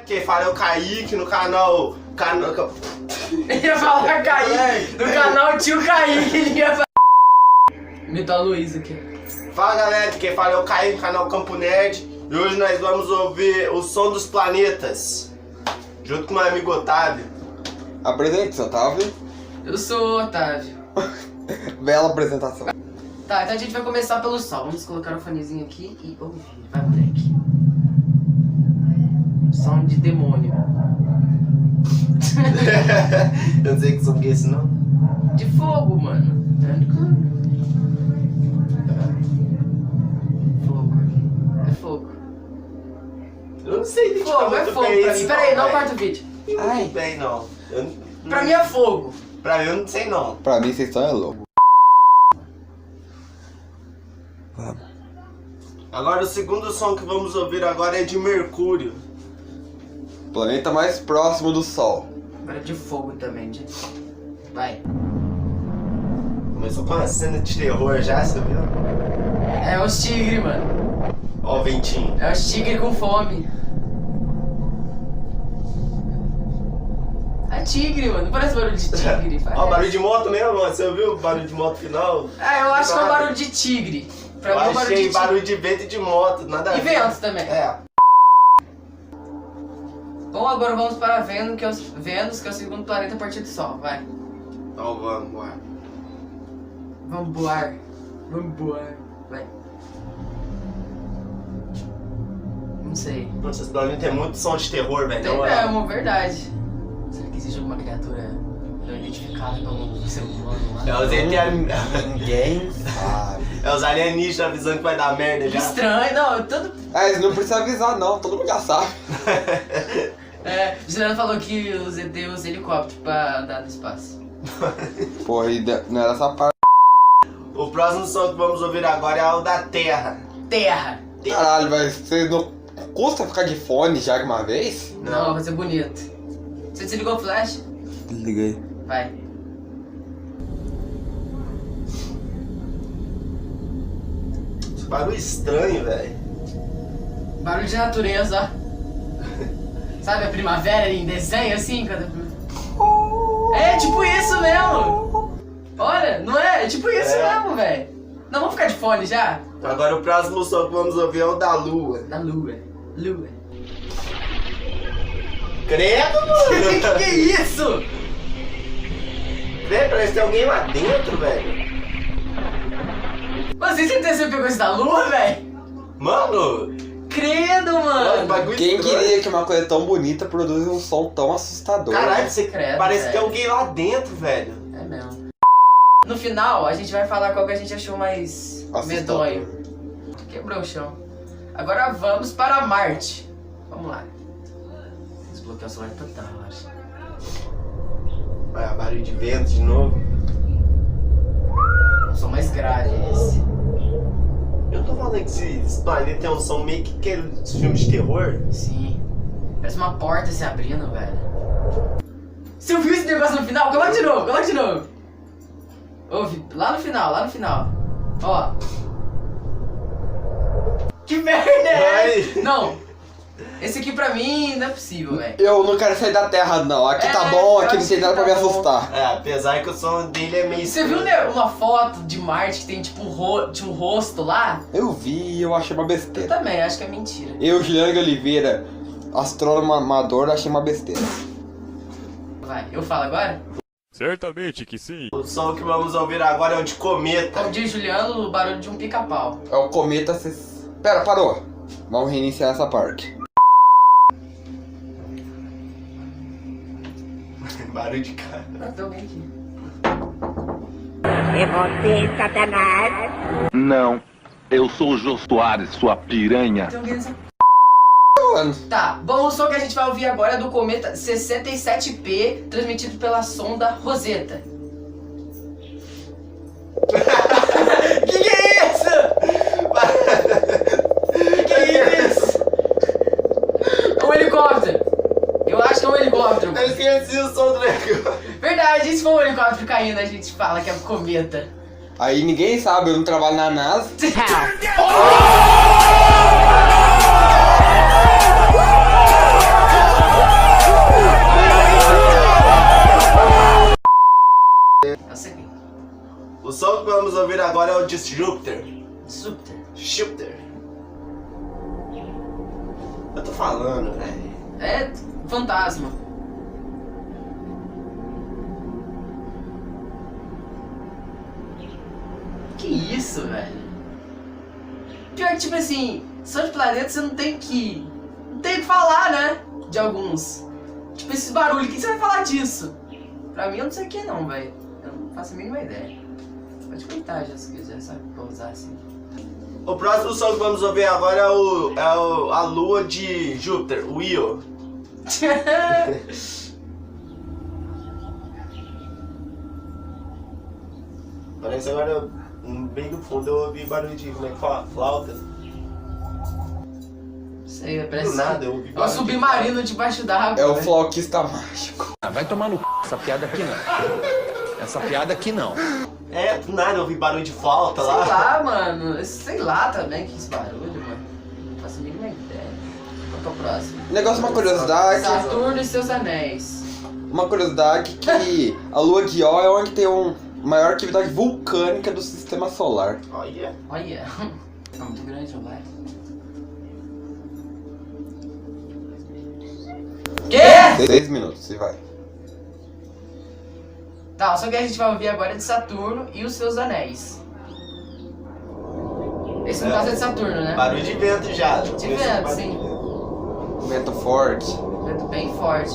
Quem fala é o Kaique no canal... Ele ia falar Kaique, no canal Tio Kaique, ele ia falar... Imita a Luísa aqui. Fala galera, quem fala é o Kaique no canal Campo Nerd. E hoje nós vamos ouvir o som dos planetas, junto com meu amigo Otávio. Apresente-se, Otávio. Eu sou o Otávio. Bela apresentação. Tá, então a gente vai começar pelo sol. Vamos colocar o fonezinho aqui e ouvir. Vai, moleque. Som de demônio. Eu não sei que som que é esse não. De fogo, mano. Fogo. É fogo. Eu não sei identificar Fogo, é muito fogo bem pra esse mim. Pera aí, não velho. corta o vídeo. Ai, bem não. Pra mim é fogo. Pra mim eu não sei não. Pra mim, vocês estão loucos. Vamos. Agora o segundo som que vamos ouvir agora é de Mercúrio. Planeta mais próximo do Sol. Agora é de fogo também, gente. Vai. Começou com uma cena de terror já, você viu? É os tigres, mano. Ó o ventinho. É os tigres com fome. É tigre, mano. Não parece barulho de tigre. Ó, barulho de moto mesmo, mano. Você ouviu o barulho de moto final? É, eu acho que é um barulho de tigre. Pra Eu mim é um barulho de achei tigre. barulho de vento e de moto, nada a E ver. vento também. É. Bom, agora vamos para Vênus, que é o segundo planeta a partir do Sol. Vai. Então vamos, bora. Vamos voar. Vamos voar. Vai. Não sei. Nossa, esse barulho tem muito som de terror, velho. Tem Na moral. mesmo, verdade. Será que existe alguma criatura não identificada como ser humano lá? É os Ninguém sabe. É os alienígenas avisando que vai dar merda Que já. estranho, não, tudo... Ah, eles não precisam avisar, não. Todo mundo já sabe. É, o Juliano falou que os ET usam helicóptero pra andar no espaço. Porra, e não era essa parte. O próximo som que vamos ouvir agora é o da Terra. Terra. Caralho, mas vocês não custa ficar de fone já de uma vez? Não, vai ser bonito. Você desligou o flash? Desliguei. Vai. Esse barulho estranho, velho. Barulho de natureza, ó. Sabe a primavera em desenho assim? É tipo isso mesmo! Olha, não é? É tipo isso mesmo, velho. Não, vamos ficar de fone já? Agora o próximo som que vamos ouvir é o da Lua. Da lua. Lua. Credo, mano! que é isso? Velho, parece que tem alguém lá dentro, velho. Você tem certeza que você pegou isso da lua, velho? Mano! Credo, Olha, mano! bagulho Quem estranho. queria que uma coisa tão bonita produzisse um som tão assustador? Caralho, você Credo, parece que tem velho. alguém lá dentro, velho. É mesmo. No final, a gente vai falar qual que a gente achou mais Assustador. medonho. Quebrou o chão. Agora vamos para Marte. Vamos lá. Desbloquear o celular total, eu acho. Vai, barulho de vento de novo. Um som mais grave esse. Eu tô falando que esse planeta tem um som meio que aqueles filmes de terror. Sim. Parece uma porta se abrindo, velho. Você ouviu esse negócio no final? Coloca de novo, coloca de novo. Ouve, lá no final, Ó. Que merda é essa? Vai. Não. Esse aqui pra mim não é possível, velho. Eu não quero sair da Terra, não. Aqui tá bom, aqui não tem nada pra me assustar. É, apesar que o som dele é meio Você viu, né, uma foto de Marte que tem tipo um rosto lá? Eu vi e eu achei uma Eu besteira. também, acho que é mentira. Eu, Juliano Oliveira, astrônomo amador, achei uma besteira. Vai, eu falo agora? Certamente que sim. O som que vamos ouvir agora é o de cometa. Como diz Juliano, o barulho de um pica-pau. É o cometa... Pera, parou. Vamos reiniciar essa parte. Barulho de cara. Ah, tem alguém aqui. É você, Satanás? Não, eu sou o Jô Soares, sua piranha. Tem alguém nessa... Mano, Tá, bom, o som que a gente vai ouvir agora é do cometa 67P, transmitido pela sonda Rosetta. que é isso? que é isso? É um helicóptero. Eu acho que é um helicóptero. Eu esqueci o som do negócio. Verdade, e se for um helicóptero caindo, a gente fala que é um cometa. aí ninguém sabe, eu não trabalho na NASA. de Júpiter. Júpiter. Eu tô falando, velho. É fantasma. Que isso, velho? Pior que, tipo assim, só de planetas você não tem que falar, né? De alguns. Tipo, esses barulhos, o que você vai falar disso? Pra mim, eu não sei o que não, velho. Eu não faço a mínima ideia. Pode comentar já se quiser, sabe? Pra usar assim. O próximo som que vamos ouvir agora é a lua de Júpiter, o Io. Parece agora, bem no fundo, eu ouvi barulho de, como é que fala? Flauta. Sei, parece Do nada, eu ouvi é um barulho de submarino debaixo d'água. É o né? flautista mágico. Vai tomar no c... essa piada aqui não. Essa piada aqui não. É, do nada eu ouvi barulho de flauta Sei lá. lá, mano. Sei lá também que esse barulho, mano. Não faço a mínima ideia. Qual que é o próximo? Negócio, uma curiosidade. Saturno e seus anéis. Uma curiosidade que a lua de Io é onde tem maior atividade vulcânica do sistema solar. Olha. Olha. Tá muito grande, não vai? Quê? 6 minutos, e vai. Tá, só que a gente vai ouvir agora é de Saturno e os seus anéis. Esse no caso é de Saturno, né? Barulho de vento já. De vento, sim. Vento forte. Vento bem forte.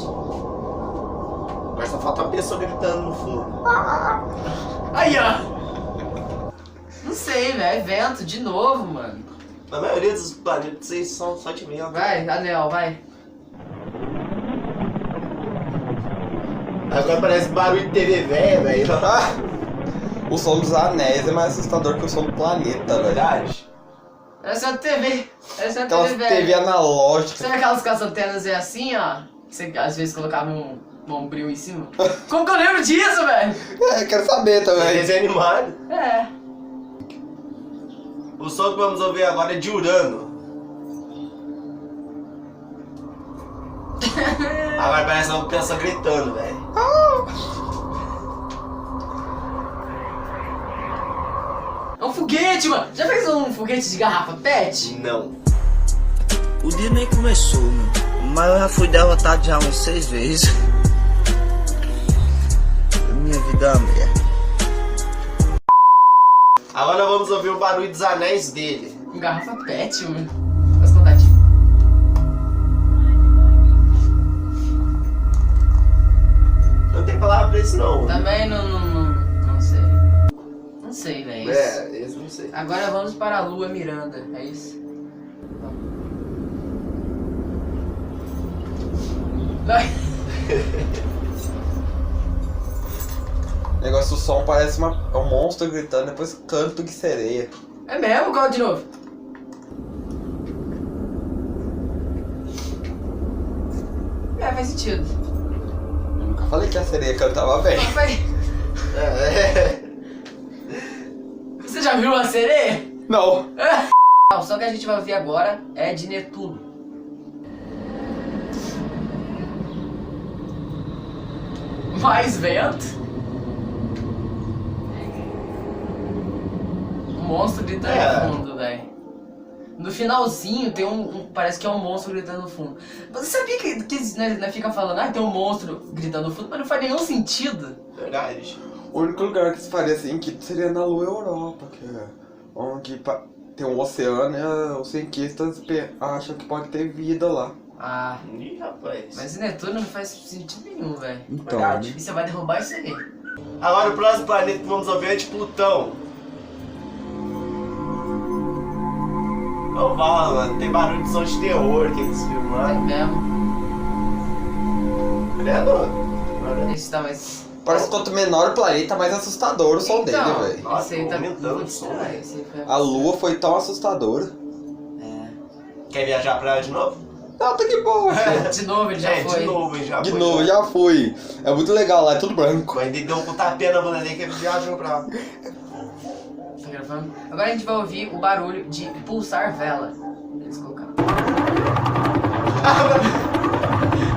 Agora só falta uma pessoa gritando no fundo. Aí, ó. Não sei, velho. É vento de novo, mano. Na maioria dos planetas vocês são só de vento. Vai, anel, vai. Agora parece barulho de TV velha, velho. O som dos anéis é mais assustador que o som do planeta, velho. Verdade? Essa é a TV. Essa é a Aquelas TV, TV velho. analógicas. Sabe aquelas que as antenas é assim, ó? Que você às vezes colocava um bombril em cima? Como que eu lembro disso, velho? É, quero saber também. Desenho animado. É. O som que vamos ouvir agora é de Urano. Agora parece uma pessoa gritando, velho. É um foguete, mano. Já fez um foguete de garrafa pet? Não. O dia nem começou, meu. Mas eu já fui derrotado já umas 6 vezes. Minha vida é uma merda. Agora vamos ouvir o barulho dos anéis dele. Um garrafa pet, mano. Faz contato. Não tem palavra pra isso não. Também não sei. Não sei, velho. É, esse não sei. Agora vamos para a Lua Miranda, é isso? Vai. Negócio, o som parece um monstro gritando, depois canto de sereia. É mesmo? Qual de novo? É, faz sentido. Eu nunca falei que a sereia cantava bem. Você já viu uma sereia? Não. O som que a gente vai ouvir agora é de Netuno. Mais vento. Um monstro gritando no fundo, velho. No finalzinho tem parece que é um monstro gritando no fundo. Você sabia que né, fica falando, tem um monstro gritando no fundo, mas não faz nenhum sentido. Verdade. O único lugar que se faria assim que seria na Lua Europa, que é onde tem um oceano e os cientistas acham que pode ter vida lá. Ah, Ih, rapaz. mas Netuno não faz sentido nenhum, velho. Então, Verdade. E você vai derrubar isso aí. Agora o próximo planeta que vamos ouvir é de Plutão. Ô, fala, mano, tem barulho de som de terror aqui nesse filme lá. É mesmo. Credo? Esse tá mais... Parece que quanto menor o planeta, mais assustador o som dele, Então, velho. Nossa, esse aí tá aumentando muito o som, estranho. velho. Esse aí foi... A Lua foi tão assustadora. É. Quer viajar pra ela de novo? Não, tá de boa. De novo ele já foi. De novo, hein, já De foi. novo, já fui. É muito legal lá, é tudo branco. Mas ele deu um tapinha na bunda dele que ele viajou pra lá. Tá gravando? Agora a gente vai ouvir o barulho de pulsar vela. Eles colocaram.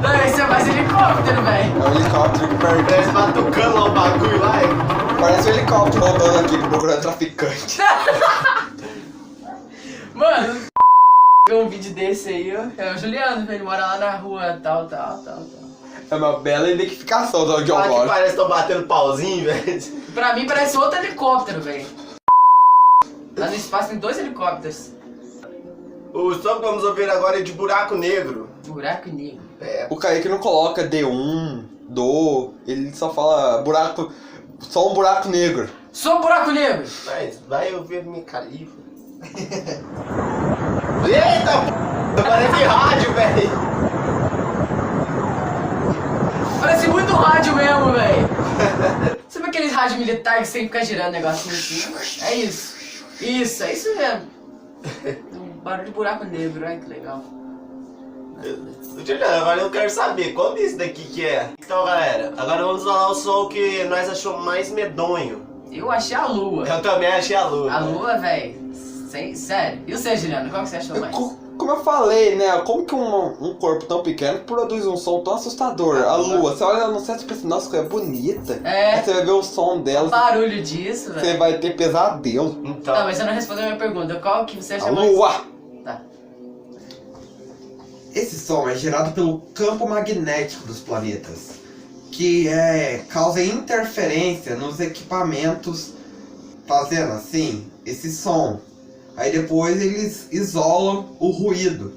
Não, esse é mais helicóptero. helicóptero, velho. É um helicóptero que perde. Parece batucando lá o bagulho lá, hein? Parece um helicóptero rodando aqui procurando traficante. Mano, um vídeo desse aí, ó. É o Juliano, ele mora lá na rua tal. É uma bela identificação de onde eu Olha que moro. parece que estão batendo pauzinho, velho. Pra mim parece outro helicóptero, velho. Lá no espaço tem 2 helicópteros. O som que vamos ouvir agora é de Buraco Negro. Buraco negro. É. O Kaique não coloca D1, Do, ele só fala buraco, só um buraco negro. Sou um buraco negro. Mas vai ouvir minha califa. Eita, p... parece rádio, velho. Parece muito rádio mesmo, velho. Sabe aqueles rádio militar que sempre fica girando negocinho assim? É isso. Isso, é isso mesmo. Um barulho de buraco negro, olha que legal. Juliano, agora eu quero saber qual isso daqui que é. Então, galera, agora vamos falar o som que nós achamos mais medonho. Eu achei a lua. Eu também achei a lua. A lua, velho. Sério. E você, Juliano, qual que você achou mais? Como eu falei, né? Como que um corpo tão pequeno produz um som tão assustador? A lua, você olha no céu e pensa, nossa, que é bonita. É. Aí você vai ver o som O dela, barulho disso, você velho. vai ter pesadelo. Então, Tá, mas você não respondeu a minha pergunta. Qual que você A achou mais? lua! Tá. Esse som é gerado pelo campo magnético dos planetas, que causa interferência nos equipamentos, fazendo assim, esse som. Aí depois eles isolam o ruído,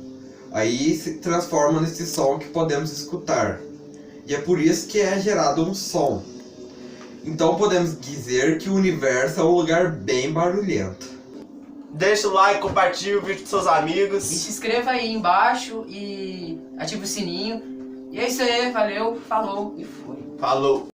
aí se transforma nesse som que podemos escutar. E é por isso que é gerado um som. Então podemos dizer que o universo é um lugar bem barulhento. deixa o like, compartilha o vídeo com seus amigos. E se inscreva aí embaixo e ativa o sininho. E é isso aí, valeu, falou e fui. Falou.